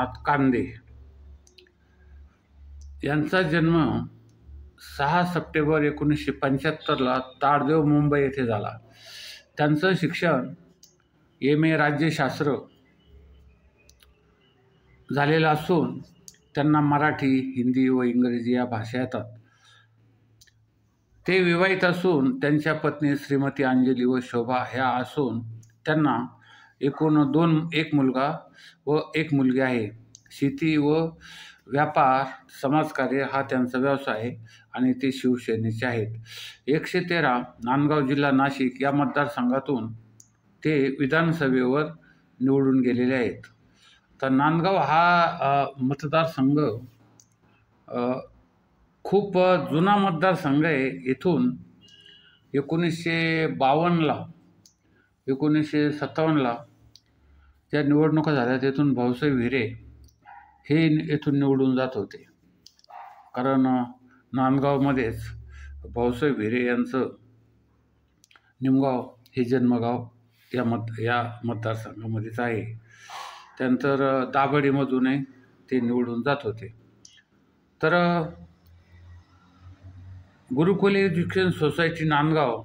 द्वारकानाथ कांदे यांचा जन्म 6 सप्टेंबर 1975ला ताडदेव, मुंबई येथे झाला. त्यांचं शिक्षण MA राज्यशास्त्र झालेलं असून त्यांना मराठी, हिंदी व इंग्रजी या भाषा येतात. ते विवाहित असून त्यांच्या पत्नी श्रीमती अंजली व शोभा ह्या असून त्यांना एकूण एक मुलगा व एक मुलगी आहे. शेती व व्यापार, समाजकार्य हा त्यांचा व्यवसाय आहे आणि ते शिवसेनेचे आहेत. 113 नांदगाव जिल्हा नाशिक या मतदारसंघातून ते विधानसभेवर निवडून गेलेले आहेत. तर नांदगाव हा मतदारसंघ खूप जुना मतदारसंघ आहे. इथून 1952ला 1957ला ज्या निवडणुका झाल्या तिथून भाऊसाहेब हिरे हे येथून निवडून जात होते. कारण नांदगावमध्येच भाऊसाहेब हिरे यांचं निमगाव हे जन्मगाव या मतदारसंघामध्येच आहे. त्यानंतर दाभाडीमधूनही ते निवडून जात होते. तर गुरुकुल एज्युकेशन सोसायटी नांदगाव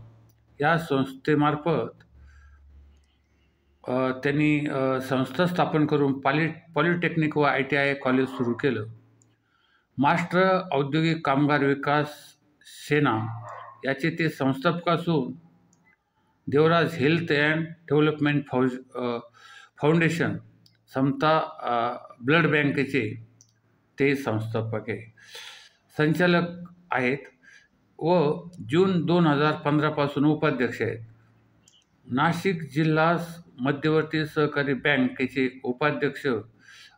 या संस्थेमार्फत त्यांनी संस्था स्थापन करून पॉलिटेक्निक व ITI कॉलेज सुरू केलं. महाराष्ट्र औद्योगिक कामगार विकास सेना याचे ते संस्थापक असून देवराज हेल्थ अँड डेव्हलपमेंट फाउंडेशन, समता ब्लड बँकेचे ते संस्थापक आहे, संचालक आहेत व जून 2015 पासून उपाध्यक्ष आहेत. नाशिक जिल्हा मध्यवर्ती सहकारी बँकेचे उपाध्यक्ष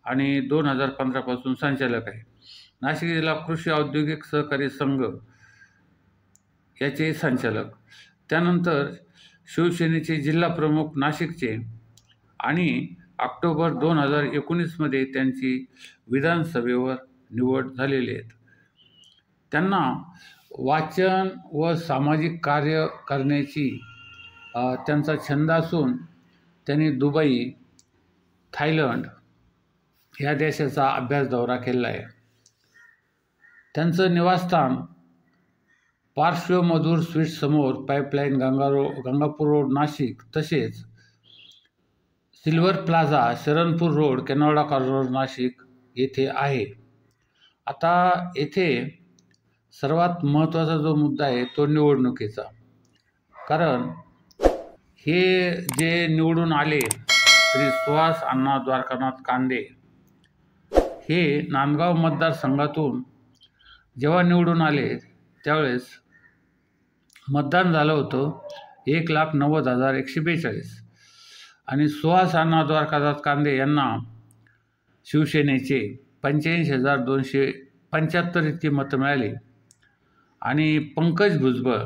आणि 2015 पासून संचालक आहे. नाशिक जिल्हा कृषी औद्योगिक सहकारी संघ याचे संचालक. त्यानंतर शिवसेनेचे जिल्हा प्रमुख नाशिकचे आणि ऑक्टोबर 2019मध्ये त्यांची विधानसभेवर निवड झालेली आहे. त्यांना वाचन व सामाजिक कार्य करण्याची त्यांचा छंद असून त्यांनी दुबई, थायलंड ह्या देशाचा अभ्यास दौरा केला आहे. त्यांचं निवासस्थान पार्श्व मधुर स्वीट समोर, पाईपलाईन, गंगापूर रोड, नाशिक, तसेच silver plaza, Sharanpur road, Canada corner, Nashik येथे आहे. आता येथे सर्वात महत्त्वाचा जो मुद्दा आहे तो निवडणुकीचा. कारण हे जे निवडून आले श्री सुहास अण्णा द्वारकानाथ कांदे हे नांदगाव मतदारसंघातून जेव्हा निवडून आले त्यावेळेस मतदान झालं होतं 1,90,142 आणि सुहास अण्णा द्वारकानाथ कांदे यांना शिवसेनेचे 85,275 इतकी मतं मिळाली आणि पंकज भुजबळ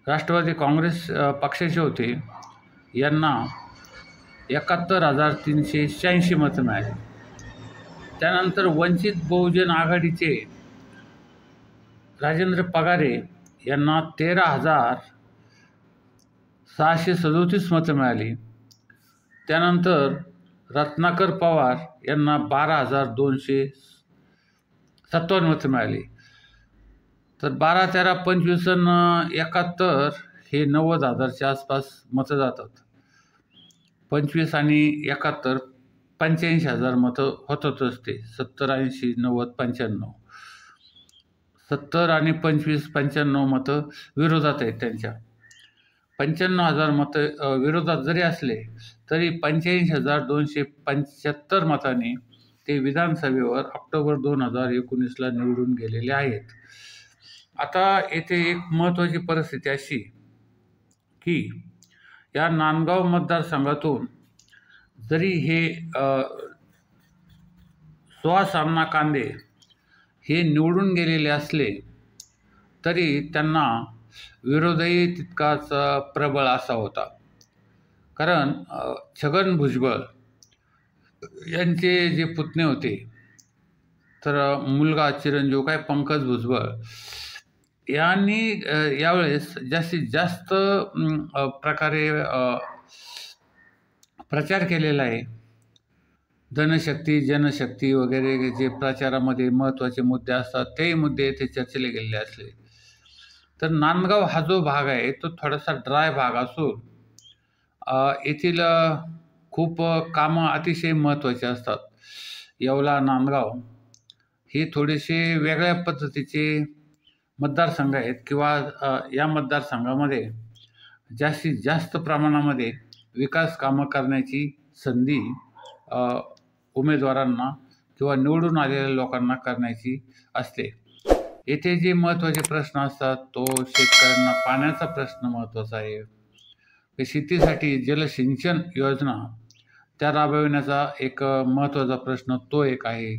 राष्ट्रवादी काँग्रेस पक्षाचे होते, यांना 71,386 मतं मिळाली. त्यानंतर वंचित बहुजन आघाडीचे राजेंद्र पगारे यांना 13,637 मतं मिळाली. त्यानंतर रत्नाकर पवार यांना 12,257 मतं मिळाली. तर 12, 13, 25 आणि 71 हे 90,000च्या आसपास मतं जातात. 25 आणि 71 85,000 मतं होतातच. ते 70, 80, 90, 95 70 आणि 25, 95 मतं विरोधात आहेत. त्यांच्या 95,000 मतं विरोधात जरी असले तरी 85,275 मतांनी ते विधानसभेवर ऑक्टोबर 2019ला निवडून गेलेले आहेत. आता येथे एक महत्त्वाची परिस्थिती अशी की या नांदगाव मतदारसंघातून जरी हे सुहास अण्णा कांदे हे निवडून गेलेले असले तरी त्यांना विरोधही तितकाच प्रबळ असा होता. कारण छगन भुजबळ यांचे जे पुतणे होते, तर मुलगा चिरंजीव पंकज भुजबळ यांनी यावेळेस जास्तीत जास्त प्रकारे प्रचार केलेला आहे. धनशक्ती, जनशक्ती वगैरे जे प्रचारामध्ये महत्त्वाचे मुद्दे असतात, तेही मुद्दे येथे चर्चेले गेलेले असले. तर नांदगाव हा जो भाग आहे तो थोडासा ड्राय भाग असून येथील खूप कामं अतिशय महत्त्वाची असतात. येवला, नांदगाव हे थोडेसे वेगळ्या पद्धतीचे मतदारसंघ आहेत किंवा या मतदारसंघामध्ये जास्तीत जास्त प्रमाणामध्ये विकास कामं करण्याची संधी उमेदवारांना किंवा निवडून आलेल्या लोकांना करण्याची असते. येथे जे महत्त्वाचे प्रश्न असतात तो शेतकऱ्यांना पाण्याचा प्रश्न महत्त्वाचा आहे. शेतीसाठी जलसिंचन योजना त्या राबविण्याचा एक महत्त्वाचा प्रश्न तो एक आहे.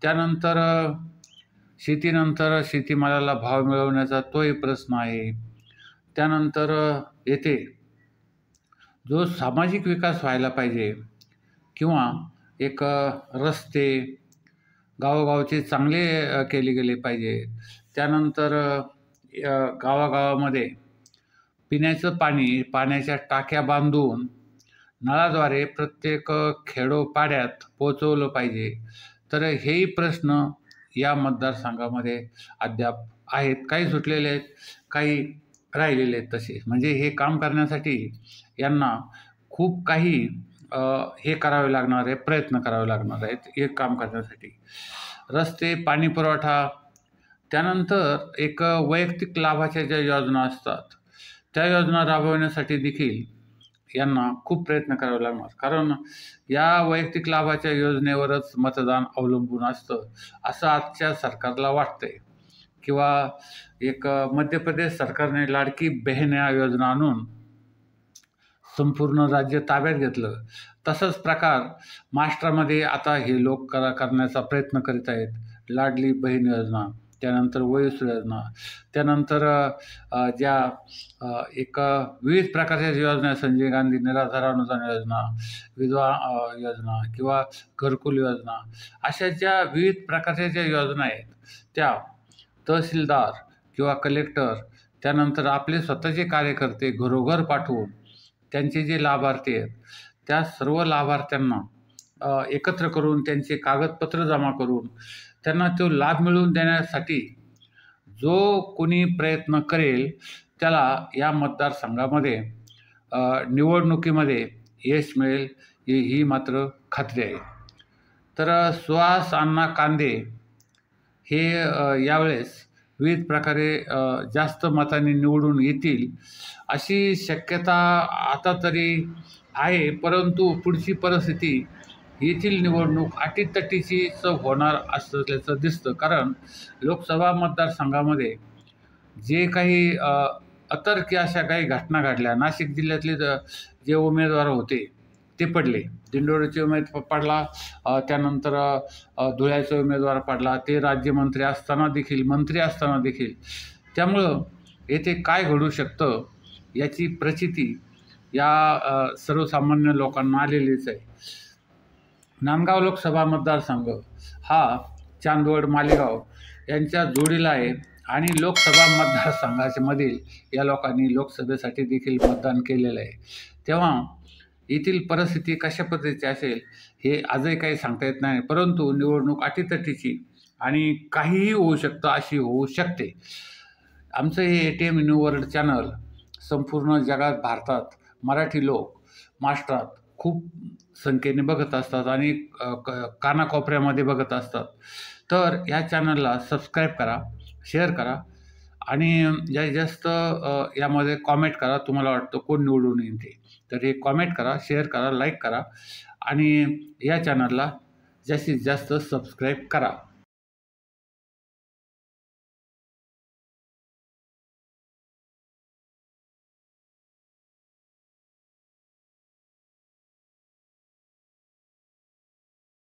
त्यानंतर शेतीनंतर शेतीमालाला भाव मिळवण्याचा तोही प्रश्न आहे. त्यानंतर येथे जो सामाजिक विकास व्हायला पाहिजे किंवा एक रस्ते गावोगावचे चांगले केले गेले पाहिजे. त्यानंतर गावागावामध्ये पिण्याचं पाणी, पाण्याच्या टाक्या बांधून नळाद्वारे प्रत्येक खेडोपाड्यात पोचवलं पाहिजे. तर हेही प्रश्न या मतदारसंघामध्ये अद्याप आहेत. काही सुटलेले आहेत, काही राहिलेले आहेत तसे. म्हणजे हे काम करण्यासाठी यांना खूप काही हे करावे लागणार आहे, प्रयत्न करावे लागणार आहेत हे काम करण्यासाठी. रस्ते, पाणी पुरवठा, त्यानंतर एक वैयक्तिक लाभाच्या ज्या योजना असतात त्या योजना राबवण्यासाठी देखील यांना खूप प्रयत्न करावे लागणार. कारण या वैयक्तिक लाभाच्या योजनेवरच मतदान अवलंबून असतं असं आजच्या सरकारला वाटतंय. किंवा एक मध्य प्रदेश सरकारने लाडकी बहीण या योजना आणून संपूर्ण राज्य ताब्यात घेतलं. तसाच प्रकार महाराष्ट्रामध्ये आता हे लोक करण्याचा प्रयत्न करीत आहेत. लाडली बहीण योजना, त्यानंतर वयोश्री योजना, त्यानंतर ज्या एक विविध प्रकारच्या योजना, संजय गांधी निराधार अनुदान योजना, विधवा योजना किंवा घरकुल योजना, अशा ज्या विविध प्रकारच्या ज्या योजना आहेत त्या तहसीलदार किंवा कलेक्टर, त्यानंतर आपले स्वतःचे कार्यकर्ते घरोघर पाठवून त्यांचे जे लाभार्थी आहेत त्या सर्व लाभार्थ्यांना एकत्र करून त्यांचे कागदपत्र जमा करून त्यांना तो लाभ मिळवून देण्यासाठी जो कोणी प्रयत्न करेल त्याला या मतदारसंघामध्ये निवडणुकीमध्ये यश मिळेल ही मात्र खात्री आहे. तर सुहास अण्णा कांदे हे यावेळेस विविध प्रकारे जास्त मतांनी निवडून येतील अशी शक्यता आता तरी आहे. परंतु पुढची परिस्थिती येथील निवडणूक अटीतटीचीच होणार असल्याचं दिसतं. कारण लोकसभा मतदारसंघामध्ये जे काही अतर्क्य अशा काही घटना घडल्या, नाशिक जिल्ह्यातले जे उमेदवार होते ते पडले, दिंडोरीचे उमेदवार पडला, त्यानंतर धुळ्याचा उमेदवार पडला, ते राज्यमंत्री असताना देखील. त्यामुळं येथे काय घडू शकतं याची प्रचिती या सर्वसामान्य लोकांना आलेलीच आहे. नांदगाव लोकसभा मतदारसंघ हा चांदवड, मालेगाव यांच्या जोडीला आहे आणि लोकसभा मतदारसंघाच्या मधील या लोकांनी लोकसभेसाठी देखील मतदान केलेलं आहे. तेव्हा येथील परिस्थिती कशा पद्धतीची असेल हे आजही काही सांगता येत नाही. परंतु निवडणूक अटीतटीची आणि काहीही होऊ शकतं अशी होऊ शकते. आमचं हे ATM न्यू वर्ल्ड चॅनल संपूर्ण जगात, भारतात मराठी लोक महाराष्ट्रात खूप संख्येने बघत असतात आणि कानाकोपऱ्यामध्ये बघत असतात. तर या चॅनलला सबस्क्राईब करा, शेअर करा आणि जास्तीत जास्त यामध्ये कॉमेंट करा. तुम्हाला वाटतं कोण निवडून येईल ते, तर हे कॉमेंट करा, शेअर करा, लाईक करा आणि या चॅनलला जास्तीत जास्त सबस्क्राईब करा.